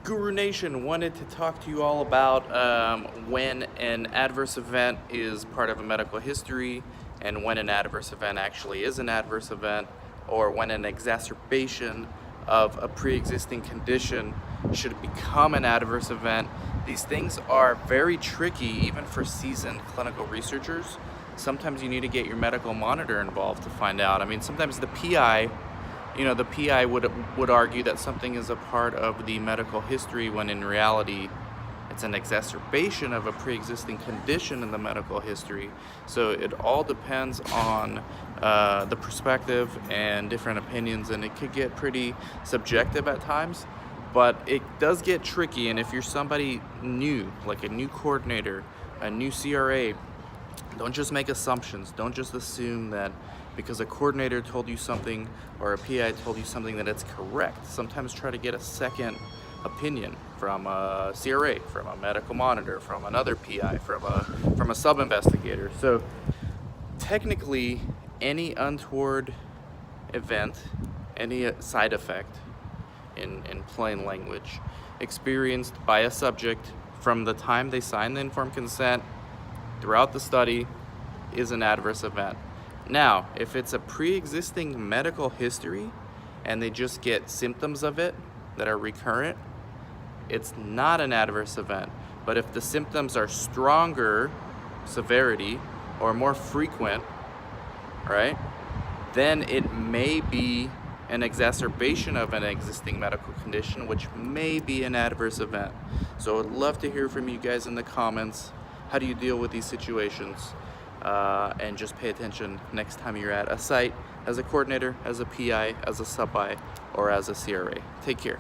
Guru Nation wanted to talk to you all about when an adverse event is part of a medical history and when an adverse event actually is an adverse event, or when an exacerbation of a pre-existing condition should become an adverse event. These things are very tricky even for seasoned clinical researchers. Sometimes you need to get your medical monitor involved to find out. I mean, sometimes the PI would argue that something is a part of the medical history when in reality it's an exacerbation of a pre-existing condition in the medical history. So it all depends on the perspective and different opinions, and it could get pretty subjective at times, but it does get tricky. And if you're somebody new, like a new coordinator, a new CRA, don't just make assumptions. Don't just assume that because a coordinator told you something or a PI told you something that it's correct. Sometimes try to get a second opinion from a CRA, from a medical monitor, from another PI, from a sub-investigator. So technically, any untoward event, any side effect, in plain language, experienced by a subject from the time they sign the informed consent throughout the study is an adverse event. Now, if it's a pre-existing medical history and they just get symptoms of it that are recurrent, it's not an adverse event. But if the symptoms are stronger severity or more frequent, right, then it may be an exacerbation of an existing medical condition, which may be an adverse event. So I'd love to hear from you guys in the comments. How do you deal with these situations? And just pay attention next time you're at a site as a coordinator, as a PI, as a sub-I, or as a CRA. Take care.